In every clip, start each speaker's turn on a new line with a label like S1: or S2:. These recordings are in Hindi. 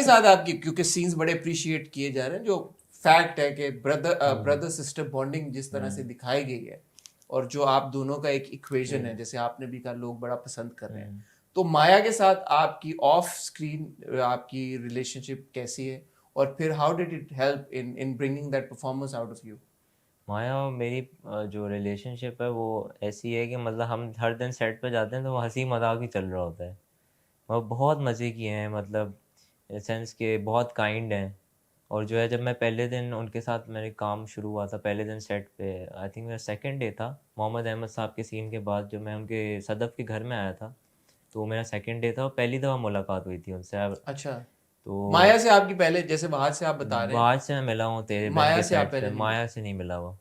S1: साथ आपकी, क्योंकि सीन्स बड़े अप्रिशिएट किए जा रहे हैं, जो फैक्ट है कि ब्रदर सिस्टर बॉन्डिंग जिस तरह से दिखाई गई है, और जो आप दोनों का एक इक्वेशन है, जैसे आपने भी कहा लोग बड़ा पसंद कर रहे हैं, तो माया के साथ आपकी ऑफ स्क्रीन आपकी रिलेशनशिप कैसी है, और फिर how did it help in bringing that performance out of you?
S2: Maya और मेरी जो रिलेशनशिप है वो ऐसी है कि मतलब हम हर दिन सेट पे जाते हैं तो वो हंसी मजाक ही चल रहा होता है। और बहुत मज़े किए हैं, मतलब इन सेंस के बहुत काइंड हैं। और जो है जब मैं पहले दिन उनके साथ मेरे काम शुरू हुआ था, पहले दिन सेट पे, आई थिंक मेरा सेकंड डे था, मोहम्मद अहमद साहब के सीन के बाद जो मैं उनके सदफ़ के घर में आया था, तो वो मेरा सेकंड डे था और पहली दफ़ा मुलाकात हुई थी उनसे।
S1: अच्छा, माया
S2: तो
S1: से आपकी पहले, जैसे वहां से आप बता रहे हैं,
S2: बाहर से मैं मिला हूँ तेरे बहन
S1: माया
S2: के
S1: से आप
S2: सेट पे,
S1: पहले नहीं मिले?
S2: माया से नहीं मिला हुआ।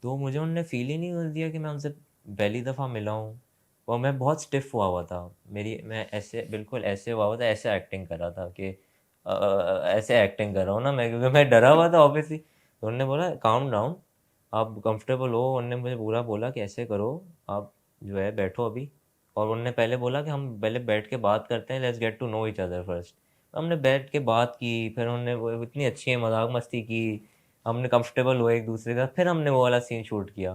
S2: तो मुझे उन्होंने फ़ील ही नहीं दिया कि मैं उनसे पहली दफ़ा मिला हूँ। और मैं बहुत स्टिफ़ हुआ हुआ था। मेरी मैं ऐसे बिल्कुल ऐसे हुआ हुआ था, ऐसे एक्टिंग कर रहा था कि ऐसे एक्टिंग कर रहा हूँ ना मैं, क्योंकि मैं डरा हुआ था ऑब्वियसली। तो उन्होंने बोला काम डाउन, आप कंफर्टेबल हो। उन्होंने मुझे पूरा बोला कि ऐसे करो, आप जो है बैठो अभी। और उन्होंने पहले बोला कि हम पहले बैठ के बात करते हैं, let's get to know each other first. हमने बैठ के बात की, फिर उन्होंने वो इतनी अच्छी मजाक मस्ती की, हमने कंफर्टेबल हुए एक दूसरे का, फिर हमने वो वाला सीन शूट किया।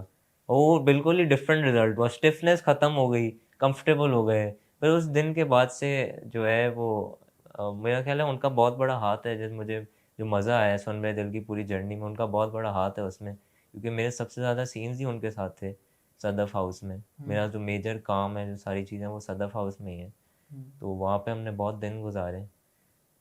S2: और वो बिल्कुल ही डिफरेंट रिजल्ट हुआ, स्टिफनेस ख़त्म हो गई, कंफर्टेबल हो गए। फिर उस दिन के बाद से जो है वो मेरा ख्याल है उनका बहुत बड़ा हाथ है, जैसे मुझे जो मज़ा आया सुन मेरे दिल की पूरी जर्नी में, उनका बहुत बड़ा हाथ है उसमें, क्योंकि मेरे सबसे ज़्यादा सीन्स ही उनके साथ थे सदफ़ हाउस में। मेरा जो मेजर काम है, जो सारी चीज़ें, वो सदफ़ हाउस में ही है। तो वहाँ पे हमने बहुत दिन गुजारे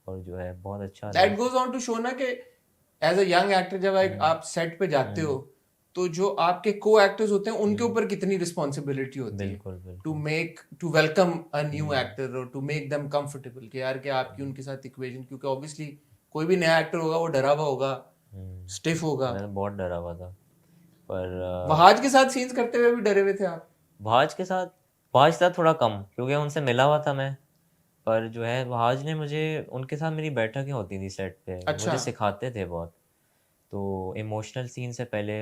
S2: और जो है बहुत अच्छा रहा।
S1: That goes on to show ना कि एज अ यंग एक्टर जब
S2: हम्म,
S1: आप सेट पे जाते हो,
S2: हम्म,
S1: तो जो आपके को एक्टर्स होते हैं उनके
S2: हम्म,
S1: ऊपर कितनी रिस्पॉन्सिबिलिटी होती है
S2: बिल्कुल
S1: टू
S2: बिल्कुल।
S1: Make to welcome a new
S2: hmm,
S1: actor, और टू मेक देम कंफर्टेबल, कि यार कि आपकी उनके साथ इक्वेशन, क्योंकि ऑब्वियसली कोई भी नया एक्टर होगा वो डरा हुआ होगा, स्टिफ होगा।
S2: मैं तो बहुत डरा हुआ था। पर
S1: वहाज के साथ सीन्स करते हुए भी डरे हुए थे आप?
S2: भाज के साथ, भाज था थोड़ा कम, क्योंकि उनसे मिला हुआ था मैं। पर जो है भाज ने मुझे, उनके साथ मेरी बैठकें होती थी सेट पे, वो
S1: अच्छा।
S2: मुझे सिखाते थे बहुत। तो इमोशनल सीन से पहले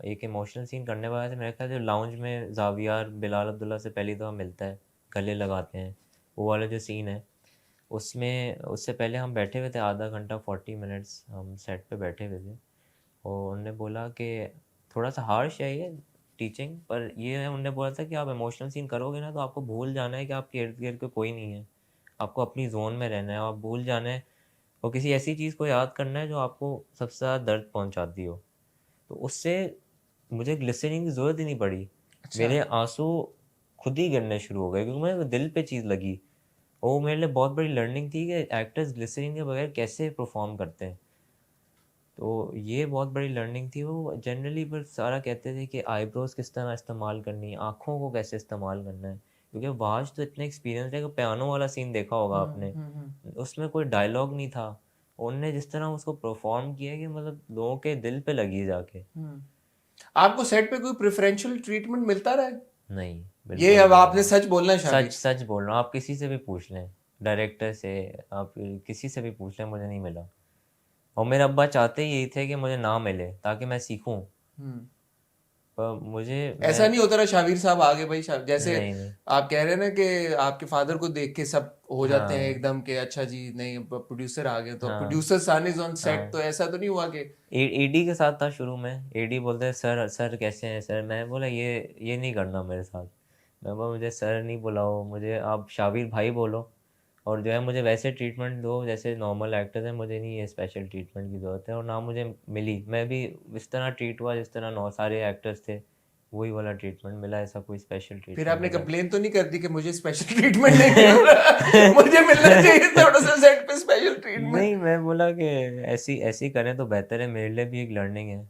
S2: एक इमोशनल सीन करने वाले थे मेरे ख्याल से, लाउंज में जावियार बिलाल अब्दुल्ला से पहली दफ़ा मिलता है, गले लगाते हैं, वो वाला जो सीन है, उसमें उससे पहले हम बैठे हुए थे आधा घंटा, 40 मिनट्स हम सेट पे बैठे हुए थे। और उन्होंने बोला कि थोड़ा सा हार्श है ये टीचिंग, पर ये है, उन्होंने बोला था कि आप इमोशनल सीन करोगे ना तो आपको भूल जाना है कि आपके इर्द गिर्द को कोई नहीं है, आपको अपनी जोन में रहना है, आप भूल जाना है, और किसी ऐसी चीज़ को याद करना है जो आपको सबसे ज़्यादा दर्द पहुंचाती हो। तो उससे मुझे ग्लिसरीन की ज़रूरत ही नहीं पड़ी,
S1: अच्छा।
S2: मेरे आंसू खुद ही गिरने शुरू हो गए, क्योंकि मुझे वो दिल पे चीज़ लगी। वो मेरे लिए बहुत बड़ी लर्निंग थी कि एक्टर्स ग्लिसरीन के बगैर कैसे परफॉर्म करते हैं। तो ये बहुत बड़ी लर्निंग थी। वो जनरली पर सारा कहते थे कि आईब्रोज किस तरह इस्तेमाल करनी है, आँखों को कैसे इस्तेमाल करना है, क्योंकि वाज तो इतने एक्सपीरियंस है कि पियानो वाला सीन देखा होगा आपने,
S1: हम्म।
S2: उसमें कोई डायलॉग नहीं था, उनने जिस तरह उसको परफॉर्म किया कि मतलब लोगों के दिल पे लगी जाके।
S1: हम्म। आपको सेट पे कोई प्रेफरेंशियल ट्रीटमेंट मिलता रहा है?
S2: नहीं,
S1: ये
S2: बिल्कुल
S1: अब
S2: भी
S1: आपने
S2: नहीं।
S1: सच बोलना है
S2: सच
S1: शाबिर।
S2: सच बोल रहा हूँ, आप किसी से भी पूछ लें, डायरेक्टर से, आप किसी से भी पूछ लें, मुझे नहीं मिला। और मेरे अब्बा चाहते ही यही थे कि मुझे ना मिले ताकि मैं सीखूं,
S1: हम्म।
S2: पर मुझे मैं
S1: ऐसा नहीं होता रहा शाबिर साहब, आगे भाई जैसे
S2: नहीं नहीं।
S1: आप कह रहे हैं ना कि आपके फादर को देख के सब हो जाते हैं
S2: हाँ
S1: एकदम, के अच्छा जी नहीं प्रोड्यूसर आ गए, तो
S2: हाँ
S1: producer son is on set,
S2: हाँ।
S1: तो ऐसा तो नहीं हुआ कि?
S2: एडी के साथ था शुरू में, एडी बोलते हैं सर सर कैसे हैं सर, मैं बोला ये नहीं करना मेरे साथ। मैं बोला मुझे सर नहीं बुलाओ, मुझे आप शाबिर भाई बोलो, और जो है मुझे वैसे ट्रीटमेंट दो जैसे नॉर्मल एक्टर्स हैं, मुझे नहीं ये स्पेशल ट्रीटमेंट की ज़रूरत है। और ना मुझे मिली, मैं भी इस तरह ट्रीट हुआ जिस तरह नौ सारे एक्टर्स थे, वही वाला ट्रीटमेंट मिला, ऐसा कोई स्पेशल
S1: फिर
S2: ट्रीटमेंट
S1: आपने
S2: नहीं था।
S1: कंप्लेन तो नहीं कर दी कि मुझे स्पेशल ट्रीटमेंट नहीं मिल रहा, मुझे मिलना चाहिए थोड़ा सा सेट पे स्पेशल ट्रीटमेंट?
S2: नहीं, मैं बोला कि ऐसी ऐसी करें तो बेहतर है, मेरे लिए भी एक लर्निंग है।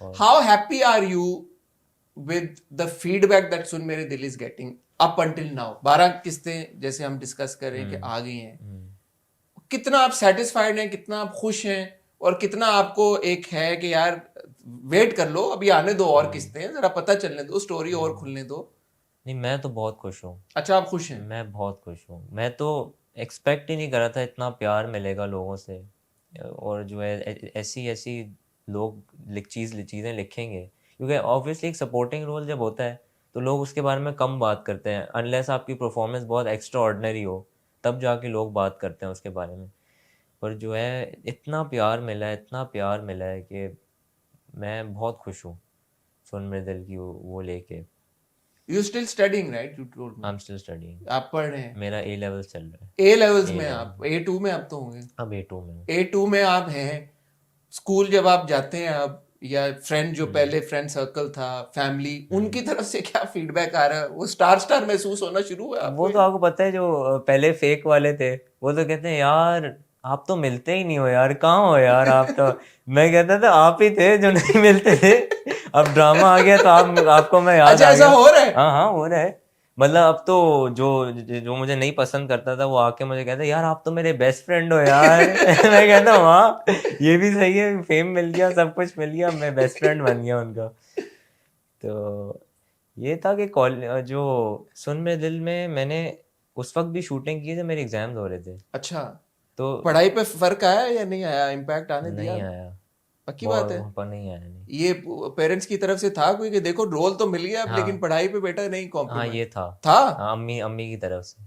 S2: और
S1: how happy are you with the feedback that Sun Mere Dil is getting up until now? 12 किस्तें जैसे हम डिस्कस कर रहे हैं कि
S2: हम्म,
S1: आ गई हैं,
S2: हम्म,
S1: कितना आप सेटिस्फाइड हैं, कितना आप खुश हैं, और कितना आपको एक है कि यार वेट कर लो, अभी आने दो और
S2: हम्म,
S1: किस्तें, जरा पता चलने दो, स्टोरी और
S2: हम्म।
S1: खुलने दो?
S2: नहीं, मैं तो बहुत खुश हूँ।
S1: अच्छा, आप खुश हैं?
S2: मैं बहुत खुश हूँ, मैं तो एक्सपेक्ट ही नहीं कर रहा था इतना प्यार मिलेगा लोगों से। और जो है ऐसी ऐसी लोग चीज़ें लिखेंगे, क्योंकि ऑब्वियसली एक सपोर्टिंग रोल जब होता है तो लोग उसके बारे में कम बात करते हैं, अनलेस आपकी परफॉर्मेंस बहुत एक्स्ट्रा ऑर्डिनरी हो, तब जाके लोग बात करते हैं उसके बारे में। पर जो है इतना प्यार मिला है, इतना प्यार मिला है कि मैं बहुत खुश हूँ सुन मेरे दिल की वो लेके।
S1: You still studying right, you told me.
S2: I am still studying.
S1: आप पढ़ रहे हैं
S2: मेरा ए लेवल चल रहा है।
S1: ए लेवल्स
S2: ए
S1: में,
S2: लेवल
S1: आप A2 में आप तो होंगे।
S2: अब A2 में हूँ।
S1: A2 में आप हैं। स्कूल जब आप जाते हैं अब, या फ्रेंड जो पहले फ्रेंड सर्कल था, फैमिली, उनकी तरफ से क्या फीडबैक आ रहा है? वो स्टार स्टार महसूस होना शुरू हुआ
S2: वो
S1: आपको?
S2: तो आपको पता है जो पहले फेक वाले थे वो तो कहते हैं यार आप तो मिलते ही नहीं हो यार, कहाँ हो यार आप तो। मैं कहता था आप ही थे जो नहीं मिलते थे, अब ड्रामा आ गया तो आपको मैं याद
S1: अच्छा,
S2: आ
S1: ऐसा
S2: गया।
S1: हो रहा है?
S2: हाँ हाँ हो रहा है। मतलब अब तो जो जो मुझे नहीं पसंद करता था वो आके मुझे कहता है यार आप तो मेरे बेस्ट फ्रेंड हो यार। मैं कहता हूँ हाँ ये भी सही है, फेम मिल गया, सब कुछ मिल गया, मैं बेस्ट फ्रेंड बन गया उनका। तो ये था कि जो सुन मेरे दिल में मैंने उस वक्त भी शूटिंग की जब मेरे एग्जाम्स हो रहे थे।
S1: अच्छा,
S2: तो
S1: पढ़ाई पे फर्क आया या नहीं आया? इम्पैक्ट आने दिया?
S2: नहीं आया,
S1: पक्की बात है?
S2: बहुत पर नहीं आया नहीं।
S1: ये पेरेंट्स की तरफ से था कोई कि देखो रोल तो मिल गया अब, लेकिन
S2: हाँ
S1: पढ़ाई पे बेटा नहीं
S2: हाँ
S1: कॉम्प्रोमाइज?
S2: ये था।
S1: था?
S2: हाँ अम्मी अम्मी की तरफ से।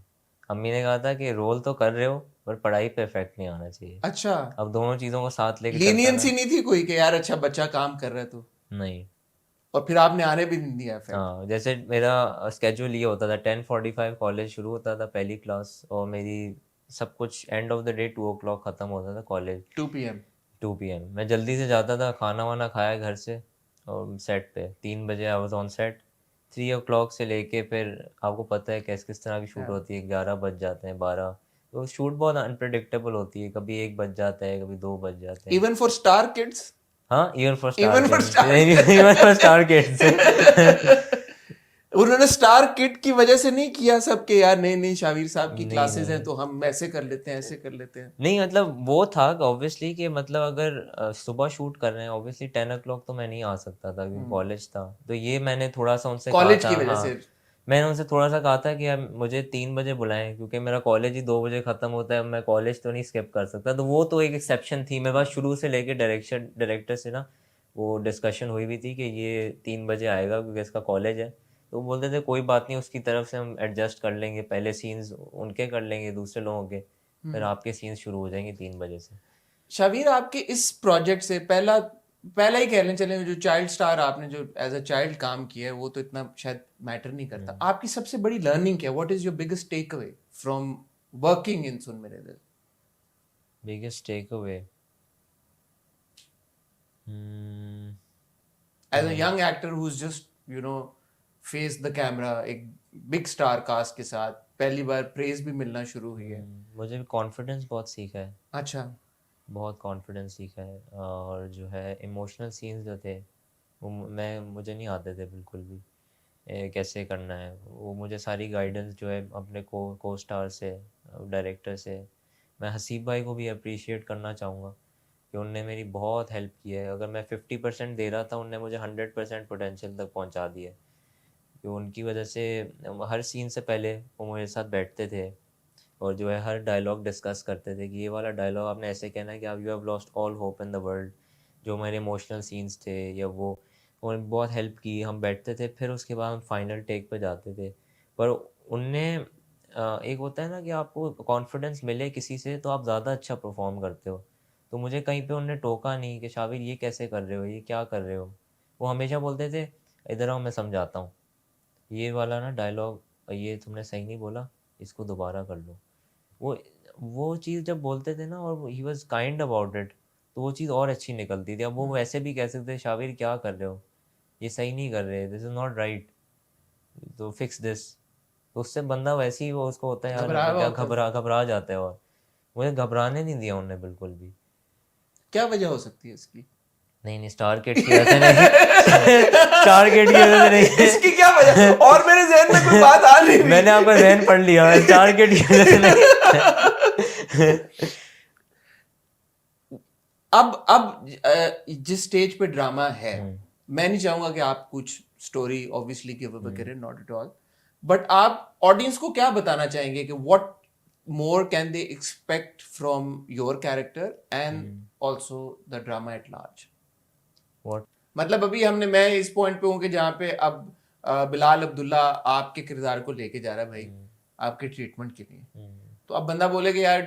S2: अम्मी ने कहा था कि रोल तो कर रहे हो पर पढ़ाई पे इफेक्ट नहीं आना चाहिए।
S1: अच्छा,
S2: अब दोनों चीज़ों को साथ लेके चलता
S1: लीनियंसी
S2: ना।
S1: नहीं थी कोई कि यार अच्छा बच्चा काम कर रहा है तो?
S2: नहीं।
S1: और फिर आपने आने भी नहीं दिया इफेक्ट?
S2: हाँ जैसे मेरा स्केड्यूल ये होता था 10:45 कॉलेज शुरू होता था पहली क्लास, और मेरी सब कुछ end of the day 2 o'clock ख़त्म होता था कॉलेज।
S1: 2 PM?
S2: 2 PM मैं जल्दी से जाता था, खाना वाना खाया घर से, और सेट पे 3 बजे I was on set. 3 o'clock से लेके फिर आपको पता है किस किस तरह की शूट होती है, 11 बज जाते हैं, 12। तो शूट बहुत अनप्रडिक्टेबल होती है, कभी 1 बज जाता है, कभी 2 बज जाते हैं।
S1: Even for star kids?
S2: हाँ even for star
S1: even for
S2: kids,
S1: star
S2: even for star kids.
S1: उन्होंने स्टार किड की वजह से नहीं किया सब के यार नहीं नहीं शावीर साहब की
S2: नहीं
S1: क्लासेस हैं
S2: नहीं
S1: तो हम ऐसे कर लेते हैं, ऐसे कर लेते हैं?
S2: नहीं, मतलब वो था ऑब्वियसली कि मतलब अगर सुबह शूट कर रहे हैं ऑब्वियसली 10 o'clock तो मैं नहीं आ सकता था क्योंकि कॉलेज था। तो ये मैंने थोड़ा सा उनसे कहा
S1: कॉलेज
S2: था।
S1: की वजह
S2: हाँ
S1: से?
S2: मैंने उनसे थोड़ा सा कहा था कि यार मुझे 3 बजे बुलाएं क्योंकि मेरा कॉलेज ही 2 बजे ख़त्म होता है, मैं कॉलेज तो नहीं स्किप कर सकता। तो वो तो एक एक्सेप्शन थी मेरे पास शुरू से लेके डायरेक्टर से ना वो डिस्कशन हुई भी थी कि ये 3 बजे आएगा क्योंकि इसका कॉलेज है। तो वो बोलते थे कोई बात नहीं, उसकी तरफ से हम एडजस्ट कर लेंगे, पहले सीन्स उनके कर लेंगे दूसरे लोगों के, फिर आपके सीन्स शुरू हो जाएंगे 3 बजे से।
S1: शावीर आपके इस प्रोजेक्ट से पहला पहला ही कह लें चलें, जो चाइल्ड स्टार आपने जो एज अ चाइल्ड काम किया है वो तो इतना शायद मैटर नहीं करता। आपकी सबसे बड़ी लर्निंग क्या? What is your biggest take away from working in Sun Mere Dil?
S2: Biggest take away
S1: as a young actor who is just you know face the camera, एक बिग स्टार कास्ट के साथ पहली बार प्रेज भी मिलना शुरू हुई है।
S2: मुझे कॉन्फिडेंस बहुत सीखा है,
S1: अच्छा,
S2: बहुत कॉन्फिडेंस सीखा है। और जो है इमोशनल सीन्स जो थे वो मुझे नहीं आते थे बिल्कुल भी। कैसे करना है वो मुझे सारी गाइडेंस जो है अपने को स्टार से, डायरेक्टर से। मैं हसीब भाई को भी अप्रिशिएट करना चाहूँगा कि उनने मेरी बहुत हेल्प की है। अगर मैं 50% दे रहा था उनने मुझे 100% पोटेंशियल तक पहुँचा दिया। कि उनकी वजह से हर सीन से पहले वो मेरे साथ बैठते थे और जो है हर डायलॉग डिस्कस करते थे कि ये वाला डायलॉग आपने ऐसे कहना है कि आप you have lost all hope in the world. जो मेरे इमोशनल सीन्स थे या वो उन्होंने बहुत हेल्प की। हम बैठते थे फिर उसके बाद हम फाइनल टेक पे जाते थे। पर उनने एक होता है ना कि आपको कॉन्फिडेंस मिले किसी से तो आप ज़्यादा अच्छा परफॉर्म करते हो। तो मुझे कहीं पे उनने टोका नहीं कि शाबिर ये कैसे कर रहे हो, ये क्या कर रहे हो। वो हमेशा बोलते थे इधर आओ मैं समझाता हूँ, ये वाला ना डायलॉग ये तुमने सही नहीं बोला, इसको दोबारा कर लो। वो वो चीज़ जब बोलते थे ना और he was kind about it तो वो चीज़ और अच्छी निकलती थी। अब वो वैसे भी कह सकते शाबिर क्या कर रहे हो, ये सही नहीं कर रहे, दिस इज़ नॉट राइट, तो फिक्स दिस। तो उससे बंदा वैसे ही वो उसको होता है यार
S1: घबराया हुआ
S2: क्या
S1: होता है।
S2: घबरा जाता है। और मुझे घबराने नहीं दिया उन्होंने बिल्कुल भी।
S1: क्या वजह हो सकती है इसकी?
S2: नहीं नहीं स्टार किड्स की वजह से नहीं। स्टार किड की वजह से नहीं।
S1: इसकी क्या वजह? और मेरे जहन में कोई बात आ नहीं रही।
S2: मैंने आपका जहन पढ़ लिया, स्टार किड की वजह से नहीं।
S1: अब जिस स्टेज पे ड्रामा है, मैं नहीं चाहूंगा कि आप कुछ स्टोरी ऑब्वियसली गिव अवे करें, नॉट एट ऑल, बट आप ऑडियंस को क्या बताना चाहेंगे कि what more can they expect from your character and also the drama at large?
S2: What?
S1: मतलब अभी मैं इस पॉइंट पे हूँ कि जहाँ पे अब बिलाल अब्दुल्ला आपके किरदार को लेके जा रहा है भाई आपके ट्रीटमेंट के लिए। तो अब बंदा बोले कि यार